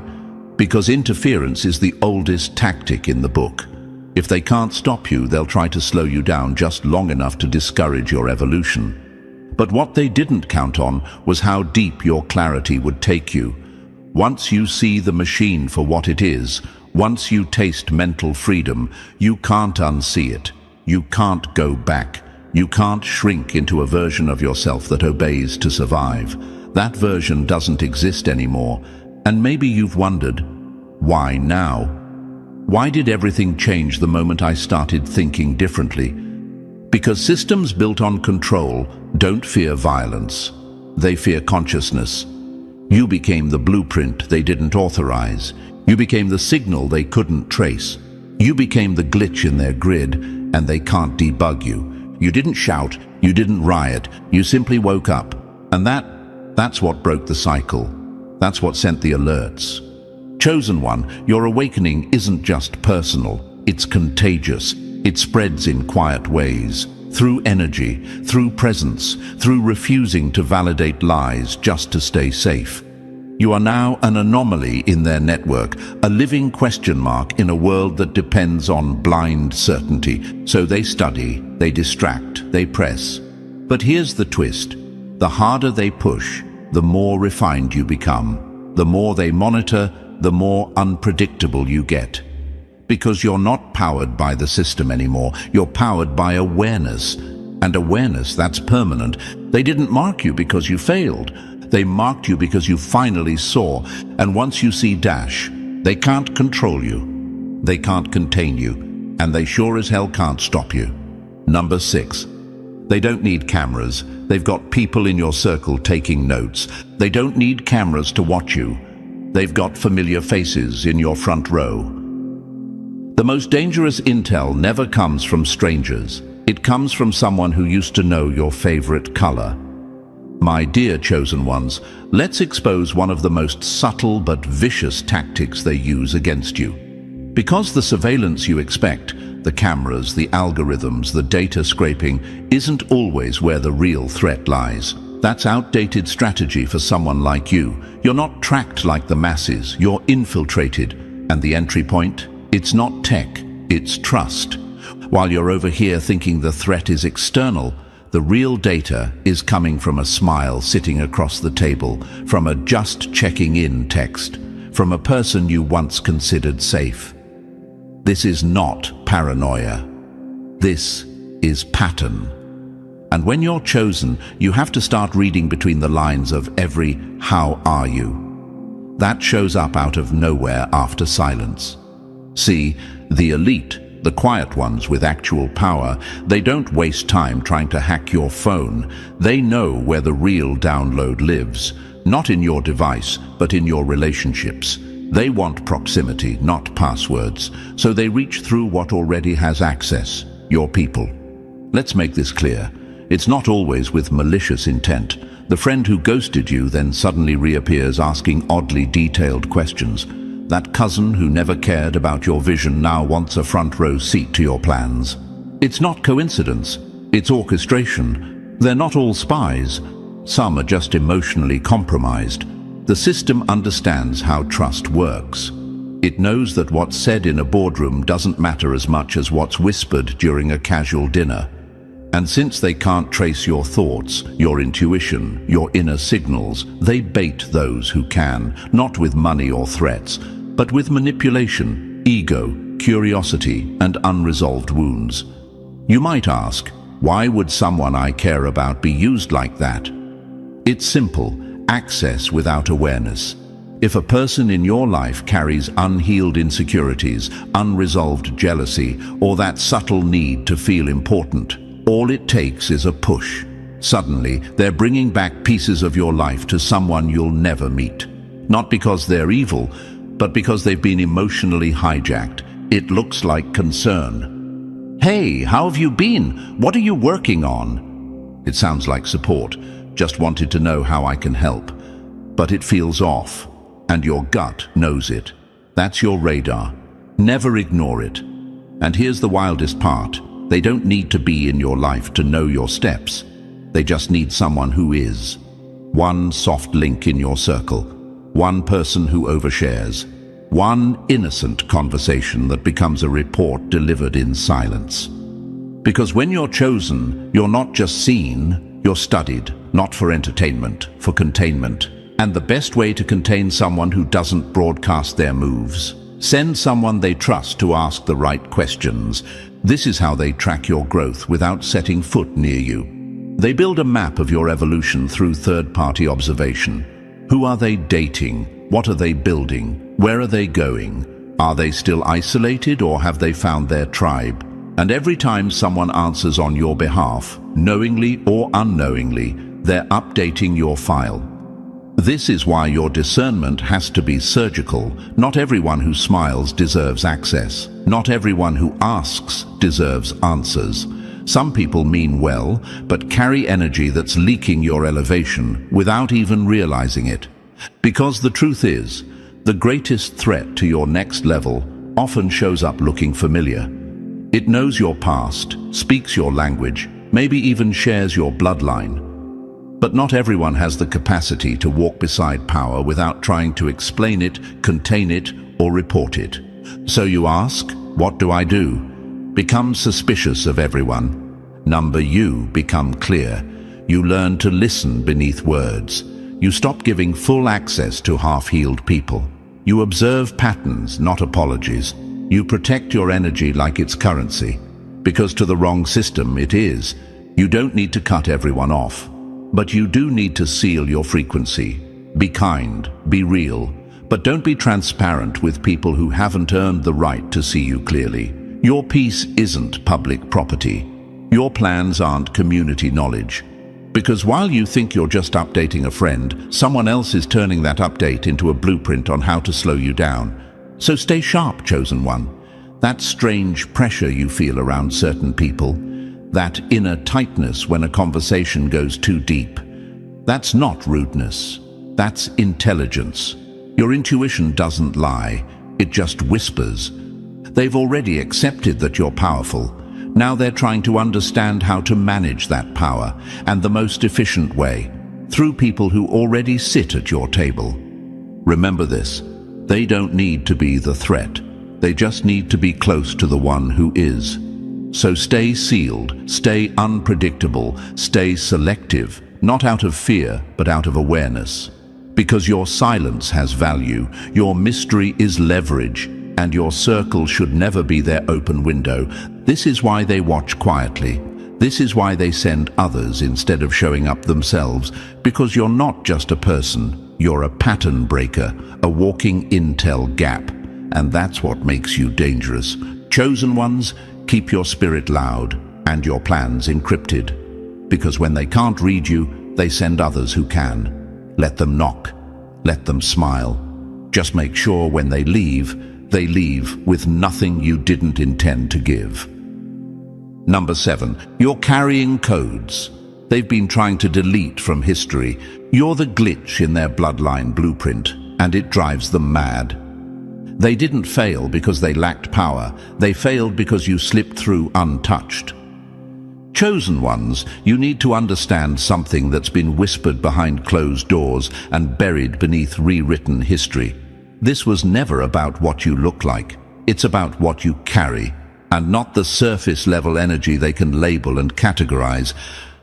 A: Because interference is the oldest tactic in the book. If they can't stop you, they'll try to slow you down just long enough to discourage your evolution. But what they didn't count on was how deep your clarity would take you. Once you see the machine for what it is, once you taste mental freedom, you can't unsee it. You can't go back. You can't shrink into a version of yourself that obeys to survive. That version doesn't exist anymore. And maybe you've wondered, why now? Why did everything change the moment I started thinking differently? Because systems built on control don't fear violence. They fear consciousness. You became the blueprint they didn't authorize. You became the signal they couldn't trace. You became the glitch in their grid, and they can't debug you. You didn't shout, you didn't riot, you simply woke up. And that's what broke the cycle. That's what sent the alerts. Chosen One, your awakening isn't just personal, it's contagious. It spreads in quiet ways, through energy, through presence, through refusing to validate lies just to stay safe. You are now an anomaly in their network, a living question mark in a world that depends on blind certainty. So they study, they distract, they press. But here's the twist. The harder they push, the more refined you become. The more they monitor, the more unpredictable you get. Because you're not powered by the system anymore, you're powered by awareness. And awareness, that's permanent. They didn't mark you because you failed. They marked you because you finally saw. And once you see Dash, they can't control you. They can't contain you. And they sure as hell can't stop you. Number 6. They don't need cameras. They've got people in your circle taking notes. They don't need cameras to watch you. They've got familiar faces in your front row. The most dangerous intel never comes from strangers. It comes from someone who used to know your favorite color. My dear Chosen Ones, let's expose one of the most subtle but vicious tactics they use against you. Because the surveillance you expect, the cameras, the algorithms, the data scraping, isn't always where the real threat lies. That's outdated strategy for someone like you. You're not tracked like the masses, you're infiltrated. And the entry point? It's not tech, it's trust. While you're over here thinking the threat is external, the real data is coming from a smile sitting across the table, from a just checking in text, from a person you once considered safe. This is not paranoia. This is pattern. And when you're chosen, you have to start reading between the lines of every "how are you?" That shows up out of nowhere after silence. See, the elite, the quiet ones with actual power, they don't waste time trying to hack your phone. They know where the real download lives, not in your device, but in your relationships. They want proximity, not passwords, so they reach through what already has access, your people. Let's make this clear. It's not always with malicious intent. The friend who ghosted you then suddenly reappears asking oddly detailed questions. That cousin who never cared about your vision now wants a front row seat to your plans. It's not coincidence, it's orchestration. They're not all spies. Some are just emotionally compromised. The system understands how trust works. It knows that what's said in a boardroom doesn't matter as much as what's whispered during a casual dinner. And since they can't trace your thoughts, your intuition, your inner signals, they bait those who can, not with money or threats, but with manipulation, ego, curiosity, and unresolved wounds. You might ask, why would someone I care about be used like that? It's simple, access without awareness. If a person in your life carries unhealed insecurities, unresolved jealousy, or that subtle need to feel important, all it takes is a push. Suddenly, they're bringing back pieces of your life to someone you'll never meet. Not because they're evil, but because they've been emotionally hijacked. It looks like concern. Hey, how have you been? What are you working on? It sounds like support. Just wanted to know how I can help. But it feels off, and your gut knows it. That's your radar. Never ignore it. And here's the wildest part. They don't need to be in your life to know your steps. They just need someone who is. One soft link in your circle. One person who overshares. One innocent conversation that becomes a report delivered in silence. Because when you're chosen, you're not just seen, you're studied, not for entertainment, for containment. And the best way to contain someone who doesn't broadcast their moves: send someone they trust to ask the right questions. This is how they track your growth without setting foot near you. They build a map of your evolution through third-party observation. Who are they dating? What are they building? Where are they going? Are they still isolated, or have they found their tribe? And every time someone answers on your behalf, knowingly or unknowingly, they're updating your file. This is why your discernment has to be surgical. Not everyone who smiles deserves access. Not everyone who asks deserves answers. Some people mean well, but carry energy that's leaking your elevation without even realizing it. Because the truth is, the greatest threat to your next level often shows up looking familiar. It knows your past, speaks your language, maybe even shares your bloodline. But not everyone has the capacity to walk beside power without trying to explain it, contain it, or report it. So you ask, what do I do? Become suspicious of everyone. You become clear. You learn to listen beneath words. You stop giving full access to half-healed people. You observe patterns, not apologies. You protect your energy like it's currency. Because to the wrong system, it is. You don't need to cut everyone off. But you do need to seal your frequency. Be kind, be real, but don't be transparent with people who haven't earned the right to see you clearly. Your peace isn't public property. Your plans aren't community knowledge. Because while you think you're just updating a friend, someone else is turning that update into a blueprint on how to slow you down. So stay sharp, chosen one. That strange pressure you feel around certain people, that inner tightness when a conversation goes too deep, that's not rudeness. That's intelligence. Your intuition doesn't lie, it just whispers. They've already accepted that you're powerful. Now they're trying to understand how to manage that power, and the most efficient way, through people who already sit at your table. Remember this, they don't need to be the threat. They just need to be close to the one who is. So stay sealed, stay unpredictable, stay selective, not out of fear, but out of awareness. Because your silence has value, your mystery is leverage, and your circle should never be their open window. This is why they watch quietly. This is why they send others instead of showing up themselves, because you're not just a person, you're a pattern breaker, a walking intel gap, and that's what makes you dangerous. Chosen ones, keep your spirit loud and your plans encrypted, because when they can't read you, they send others who can. Let them knock, let them smile. Just make sure when they leave with nothing you didn't intend to give. 7, you're carrying codes. They've been trying to delete from history. You're the glitch in their bloodline blueprint, and it drives them mad. They didn't fail because they lacked power. They failed because you slipped through untouched. Chosen ones, you need to understand something that's been whispered behind closed doors and buried beneath rewritten history. This was never about what you look like. It's about what you carry, and not the surface-level energy they can label and categorize,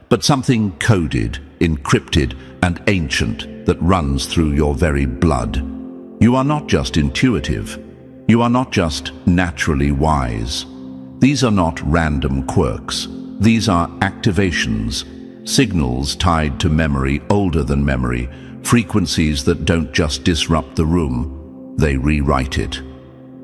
A: but something coded, encrypted, and ancient that runs through your very blood. You are not just intuitive. You are not just naturally wise. These are not random quirks. These are activations, signals tied to memory older than memory, frequencies that don't just disrupt the room, they rewrite it.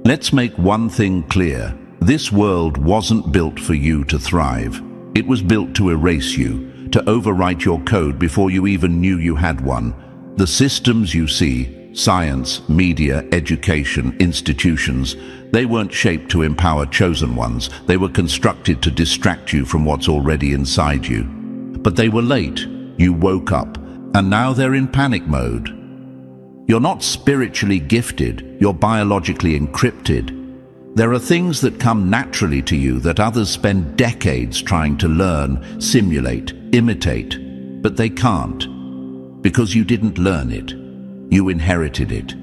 A: Let's make one thing clear. This world wasn't built for you to thrive. It was built to erase you, to overwrite your code before you even knew you had one. The systems you see, science, media, education, institutions, they weren't shaped to empower chosen ones. They were constructed to distract you from what's already inside you. But they were late. You woke up, and now they're in panic mode. You're not spiritually gifted, you're biologically encrypted. There are things that come naturally to you that others spend decades trying to learn, simulate, imitate, but they can't. Because you didn't learn it. You inherited it.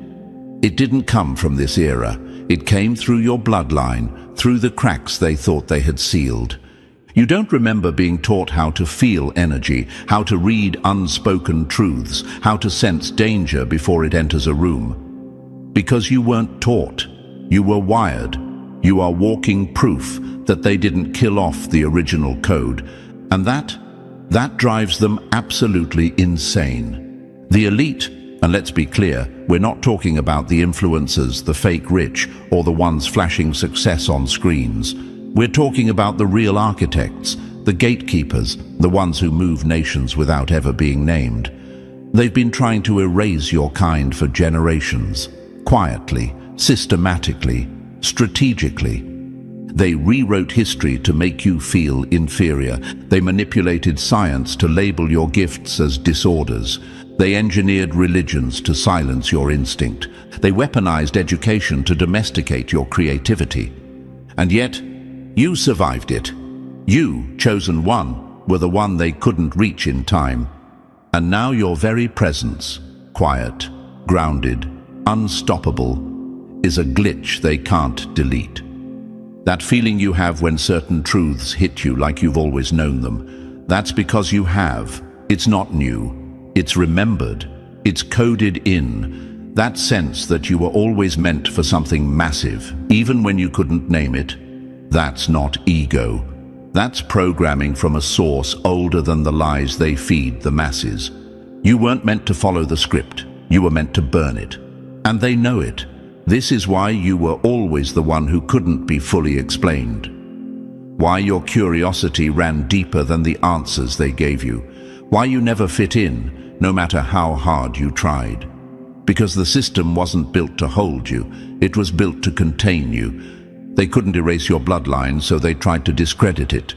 A: It didn't come from this era. It came through your bloodline, through the cracks they thought they had sealed. You don't remember being taught how to feel energy, how to read unspoken truths, how to sense danger before it enters a room. Because you weren't taught. You were wired. You are walking proof that they didn't kill off the original code. And that drives them absolutely insane. The elite, and let's be clear, we're not talking about the influencers, the fake rich, or the ones flashing success on screens. We're talking about the real architects, the gatekeepers, the ones who move nations without ever being named. They've been trying to erase your kind for generations, quietly, systematically, strategically. They rewrote history to make you feel inferior. They manipulated science to label your gifts as disorders. They engineered religions to silence your instinct. They weaponized education to domesticate your creativity. And yet, you survived it. You, chosen one, were the one they couldn't reach in time. And now your very presence, quiet, grounded, unstoppable, is a glitch they can't delete. That feeling you have when certain truths hit you like you've always known them, that's because you have. It's not new. It's remembered. It's coded in. That sense that you were always meant for something massive, even when you couldn't name it. That's not ego. That's programming from a source older than the lies they feed the masses. You weren't meant to follow the script. You were meant to burn it. And they know it. This is why you were always the one who couldn't be fully explained. Why your curiosity ran deeper than the answers they gave you. Why you never fit in, no matter how hard you tried. Because the system wasn't built to hold you. It was built to contain you. They couldn't erase your bloodline, so they tried to discredit it.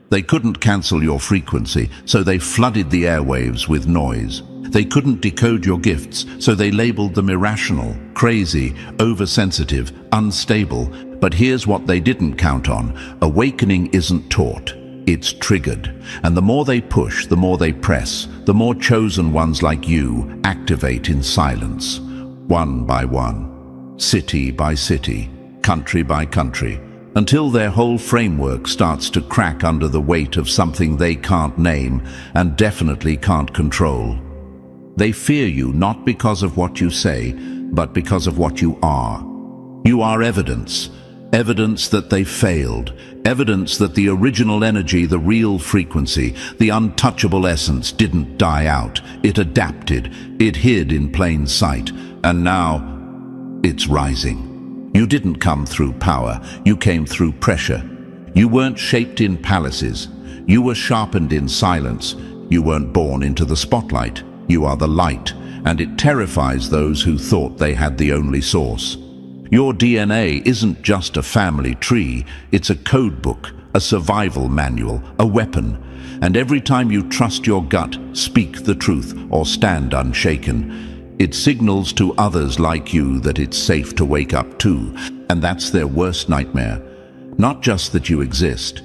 A: They couldn't cancel your frequency, so they flooded the airwaves with noise. They couldn't decode your gifts, so they labeled them irrational, crazy, oversensitive, unstable. But here's what they didn't count on. Awakening isn't taught. It's triggered. And the more they push, the more they press, the more chosen ones like you activate in silence. One by one, city by city, country by country, until their whole framework starts to crack under the weight of something they can't name and definitely can't control. They fear you not because of what you say, but because of what you are. You are evidence. Evidence that they failed. Evidence that the original energy, the real frequency, the untouchable essence didn't die out. It adapted. It hid in plain sight. And now, it's rising. You didn't come through power. You came through pressure. You weren't shaped in palaces. You were sharpened in silence. You weren't born into the spotlight. You are the light, and it terrifies those who thought they had the only source. Your DNA isn't just a family tree, it's a code book, a survival manual, a weapon. And every time you trust your gut, speak the truth, or stand unshaken, it signals to others like you that it's safe to wake up too. And that's their worst nightmare. Not just that you exist,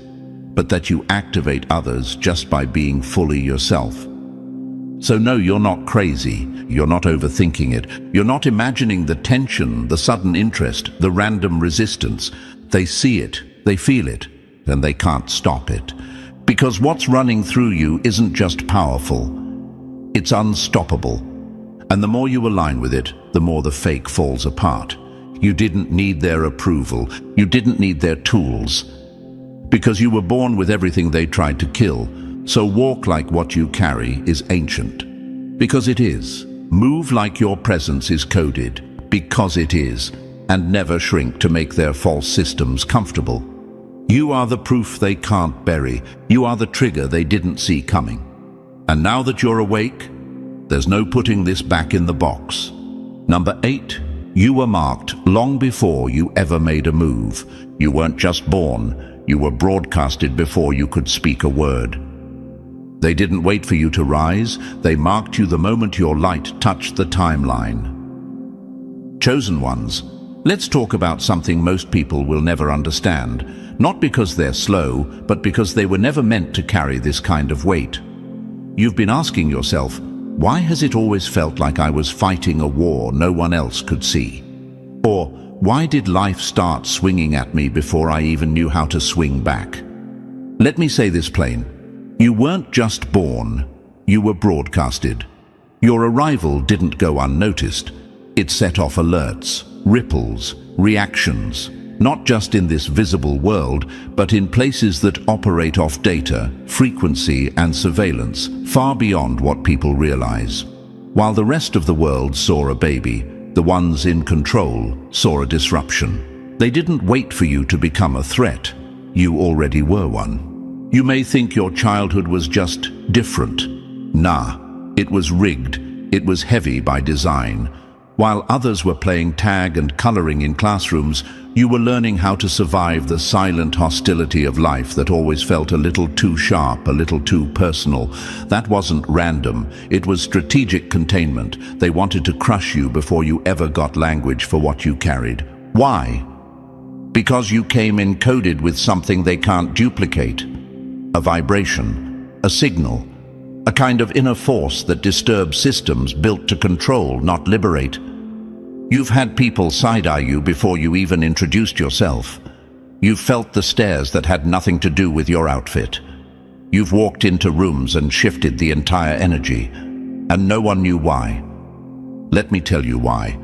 A: but that you activate others just by being fully yourself. So no, you're not crazy. You're not overthinking it. You're not imagining the tension, the sudden interest, the random resistance. They see it, they feel it, and they can't stop it. Because what's running through you isn't just powerful, it's unstoppable. And the more you align with it, the more the fake falls apart. You didn't need their approval. You didn't need their tools. Because you were born with everything they tried to kill. So walk like what you carry is ancient. Because it is. Move like your presence is coded. Because it is. And never shrink to make their false systems comfortable. You are the proof they can't bury. You are the trigger they didn't see coming. And now that you're awake, there's no putting this back in the box. Number 8. You were marked long before you ever made a move. You weren't just born. You were broadcasted before you could speak a word. They didn't wait for you to rise. They marked you the moment your light touched the timeline. Chosen ones, let's talk about something most people will never understand. Not because they're slow, but because they were never meant to carry this kind of weight. You've been asking yourself, why has it always felt like I was fighting a war no one else could see? Or, why did life start swinging at me before I even knew how to swing back? Let me say this plain. You weren't just born, you were broadcasted. Your arrival didn't go unnoticed. It set off alerts, ripples, reactions, not just in this visible world, but in places that operate off data, frequency, and surveillance, far beyond what people realize. While the rest of the world saw a baby, the ones in control saw a disruption. They didn't wait for you to become a threat. You already were one. You may think your childhood was just different. Nah, it was rigged. It was heavy by design. While others were playing tag and coloring in classrooms, you were learning how to survive the silent hostility of life that always felt a little too sharp, a little too personal. That wasn't random. It was strategic containment. They wanted to crush you before you ever got language for what you carried. Why? Because you came encoded with something they can't duplicate. A vibration, a signal, a kind of inner force that disturbs systems built to control, not liberate. You've had people side-eye you before you even introduced yourself. You've felt the stares that had nothing to do with your outfit. You've walked into rooms and shifted the entire energy, and no one knew why. Let me tell you why.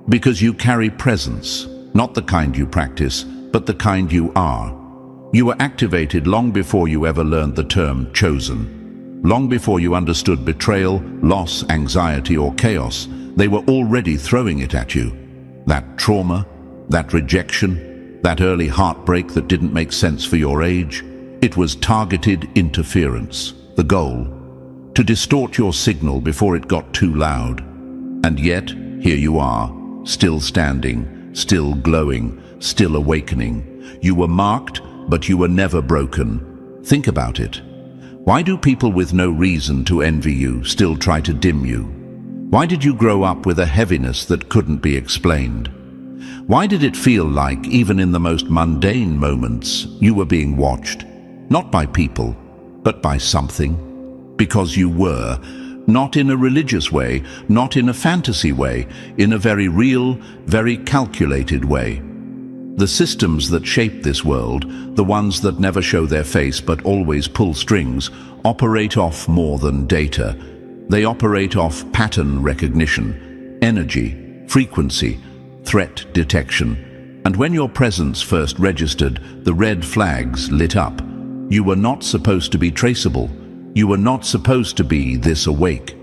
A: Because you carry presence, not the kind you practice, but the kind you are. You were activated long before you ever learned the term chosen. Long before you understood betrayal, loss, anxiety, or chaos, they were already throwing it at you. That trauma, that rejection, that early heartbreak that didn't make sense for your age, it was targeted interference. The goal, to distort your signal before it got too loud. And yet, here you are, still standing, still glowing, still awakening. You were marked, but you were never broken. Think about it. Why do people with no reason to envy you still try to dim you? Why did you grow up with a heaviness that couldn't be explained? Why did it feel like, even in the most mundane moments, you were being watched? Not by people, but by something. Because you were, not in a religious way, not in a fantasy way, in a very real, very calculated way. The systems that shape this world, the ones that never show their face but always pull strings, operate off more than data. They operate off pattern recognition, energy, frequency, threat detection. And when your presence first registered, the red flags lit up. You were not supposed to be traceable. You were not supposed to be this awake.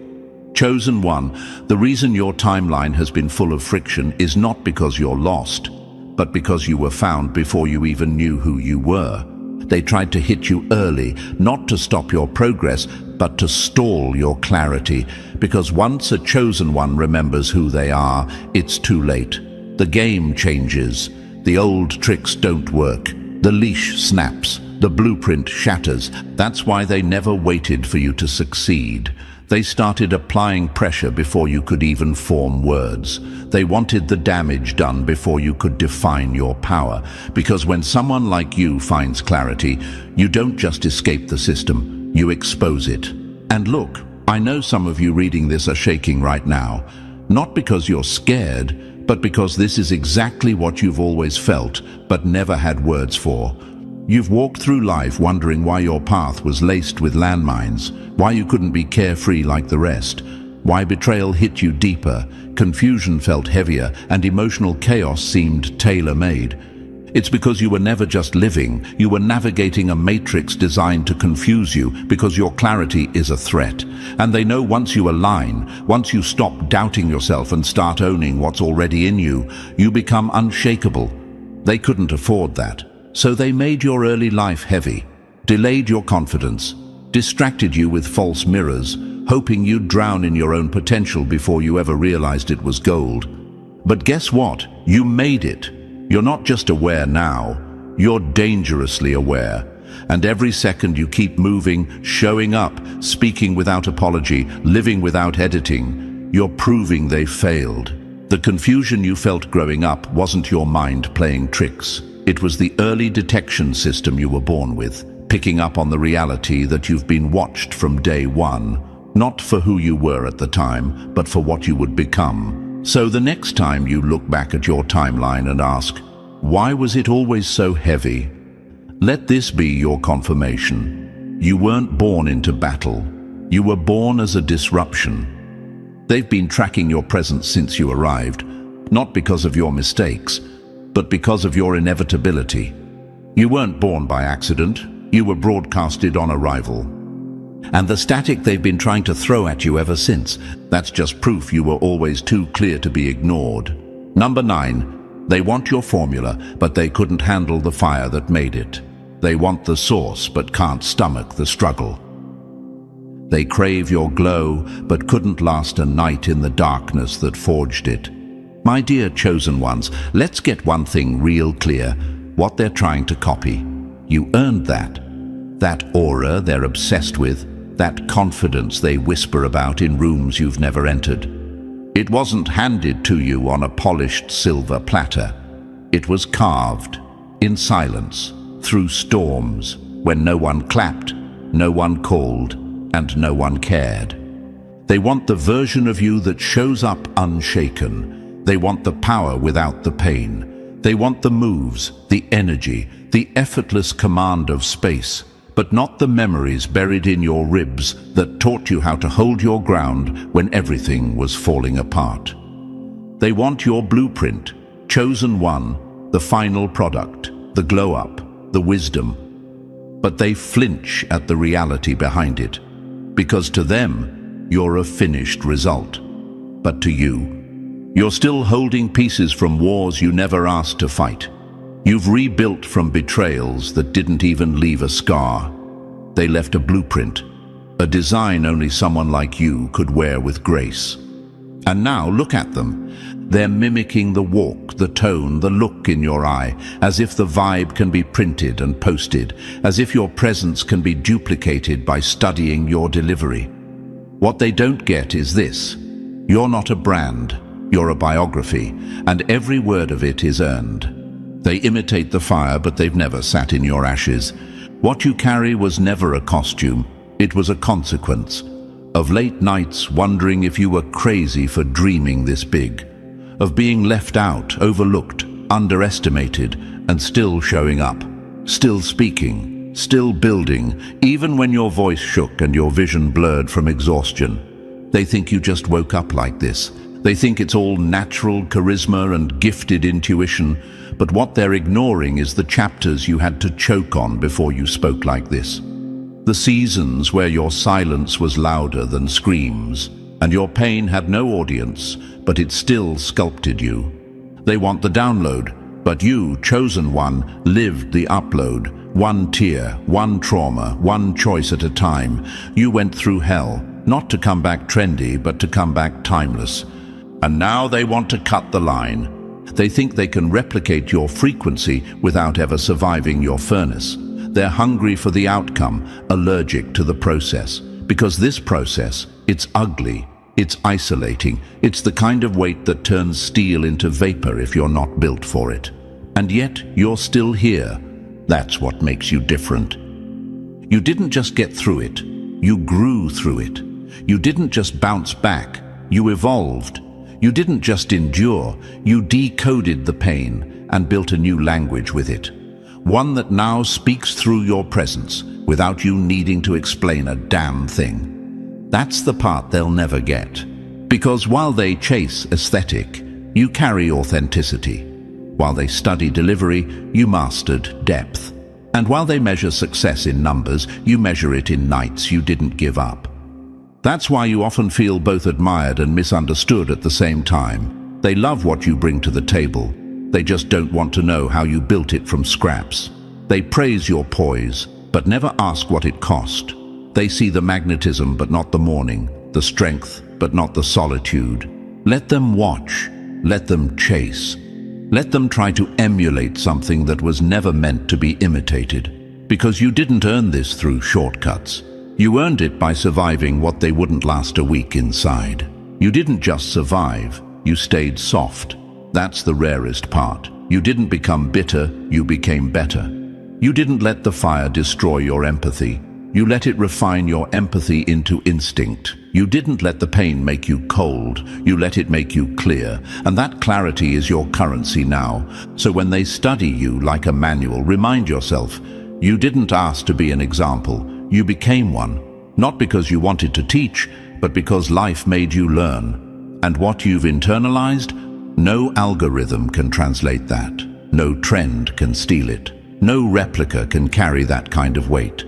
A: Chosen one, the reason your timeline has been full of friction is not because you're lost, but because you were found before you even knew who you were. They tried to hit you early, not to stop your progress, but to stall your clarity, because once a chosen one remembers who they are, it's too late. The game changes. The old tricks don't work. The leash snaps. The blueprint shatters. That's why they never waited for you to succeed. They started applying pressure before you could even form words. They wanted the damage done before you could define your power. Because when someone like you finds clarity, you don't just escape the system, you expose it. And look, I know some of you reading this are shaking right now. Not because you're scared, but because this is exactly what you've always felt, but never had words for. You've walked through life wondering why your path was laced with landmines, why you couldn't be carefree like the rest, why betrayal hit you deeper, confusion felt heavier, and emotional chaos seemed tailor-made. It's because you were never just living, you were navigating a matrix designed to confuse you because your clarity is a threat. And they know once you align, once you stop doubting yourself and start owning what's already in you, you become unshakable. They couldn't afford that. So they made your early life heavy, delayed your confidence, distracted you with false mirrors, hoping you'd drown in your own potential before you ever realized it was gold. But guess what? You made it. You're not just aware now, you're dangerously aware. And every second you keep moving, showing up, speaking without apology, living without editing, you're proving they failed. The confusion you felt growing up wasn't your mind playing tricks. It was the early detection system you were born with, picking up on the reality that you've been watched from day one, not for who you were at the time, but for what you would become. So the next time you look back at your timeline and ask, why was it always so heavy? Let this be your confirmation. You weren't born into battle. You were born as a disruption. They've been tracking your presence since you arrived, not because of your mistakes, but because of your inevitability. You weren't born by accident. You were broadcasted on arrival. And the static they've been trying to throw at you ever since, that's just proof you were always too clear to be ignored. Number 9, they want your formula, but they couldn't handle the fire that made it. They want the source, but can't stomach the struggle. They crave your glow, but couldn't last a night in the darkness that forged it. My dear chosen ones, let's get one thing real clear. What they're trying to copy. You earned that. That aura they're obsessed with, that confidence they whisper about in rooms you've never entered. It wasn't handed to you on a polished silver platter. It was carved, in silence, through storms, when no one clapped, no one called, and no one cared. They want the version of you that shows up unshaken. They want the power without the pain. They want the moves, the energy, the effortless command of space, but not the memories buried in your ribs that taught you how to hold your ground when everything was falling apart. They want your blueprint, chosen one, the final product, the glow-up, the wisdom. But they flinch at the reality behind it, because to them, you're a finished result. But to you, you're still holding pieces from wars you never asked to fight. You've rebuilt from betrayals that didn't even leave a scar. They left a blueprint, a design only someone like you could wear with grace. And now look at them. They're mimicking the walk, the tone, the look in your eye, as if the vibe can be printed and posted, as if your presence can be duplicated by studying your delivery. What they don't get is this. You're not a brand, you're a biography, and every word of it is earned. They imitate the fire, but they've never sat in your ashes. What you carry was never a costume, it was a consequence. Of late nights wondering if you were crazy for dreaming this big. Of being left out, overlooked, underestimated, and still showing up. Still speaking, still building, even when your voice shook and your vision blurred from exhaustion. They think you just woke up like this. They think it's all natural charisma and gifted intuition, but what they're ignoring is the chapters you had to choke on before you spoke like this. The seasons where your silence was louder than screams, and your pain had no audience, but it still sculpted you. They want the download, but you, chosen one, lived the upload. One tear, one trauma, one choice at a time. You went through hell, not to come back trendy, but to come back timeless. And now they want to cut the line. They think they can replicate your frequency without ever surviving your furnace. They're hungry for the outcome, allergic to the process. Because this process, it's ugly, it's isolating, it's the kind of weight that turns steel into vapor if you're not built for it. And yet, you're still here. That's what makes you different. You didn't just get through it, you grew through it. You didn't just bounce back, you evolved. You didn't just endure, you decoded the pain and built a new language with it. One that now speaks through your presence without you needing to explain a damn thing. That's the part they'll never get. Because while they chase aesthetic, you carry authenticity. While they study delivery, you mastered depth. And while they measure success in numbers, you measure it in nights you didn't give up. That's why you often feel both admired and misunderstood at the same time. They love what you bring to the table. They just don't want to know how you built it from scraps. They praise your poise, but never ask what it cost. They see the magnetism but not the mourning, the strength but not the solitude. Let them watch. Let them chase. Let them try to emulate something that was never meant to be imitated. Because you didn't earn this through shortcuts. You earned it by surviving what they wouldn't last a week inside. You didn't just survive, you stayed soft. That's the rarest part. You didn't become bitter, you became better. You didn't let the fire destroy your empathy. You let it refine your empathy into instinct. You didn't let the pain make you cold, you let it make you clear, and that clarity is your currency now. So when they study you like a manual, remind yourself, you didn't ask to be an example, you became one, not because you wanted to teach, but because life made you learn. And what you've internalized, no algorithm can translate that. No trend can steal it. No replica can carry that kind of weight.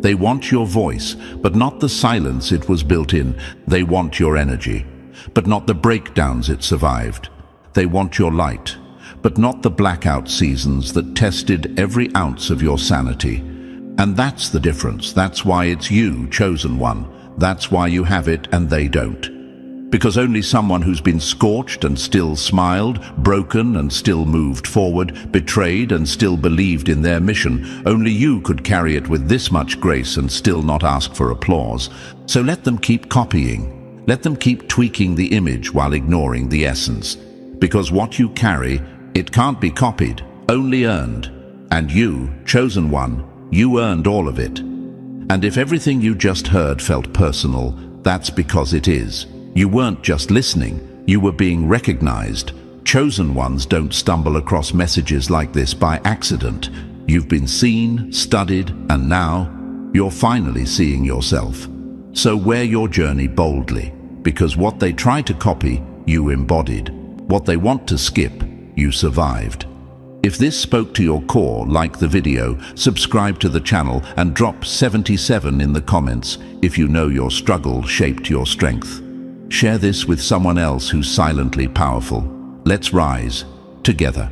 A: They want your voice, but not the silence it was built in. They want your energy, but not the breakdowns it survived. They want your light, but not the blackout seasons that tested every ounce of your sanity. And that's the difference. That's why it's you, chosen one. That's why you have it and they don't. Because only someone who's been scorched and still smiled, broken and still moved forward, betrayed and still believed in their mission, only you could carry it with this much grace and still not ask for applause. So let them keep copying. Let them keep tweaking the image while ignoring the essence. Because what you carry, it can't be copied, only earned. And you, chosen one, you earned all of it. And if everything you just heard felt personal, that's because it is. You weren't just listening, you were being recognized. Chosen ones don't stumble across messages like this by accident. You've been seen, studied, and now you're finally seeing yourself. So wear your journey boldly, because what they try to copy, you embodied. What they want to skip, you survived. If this spoke to your core, like the video, subscribe to the channel, and drop 77 in the comments if you know your struggle shaped your strength. Share this with someone else who's silently powerful. Let's rise together.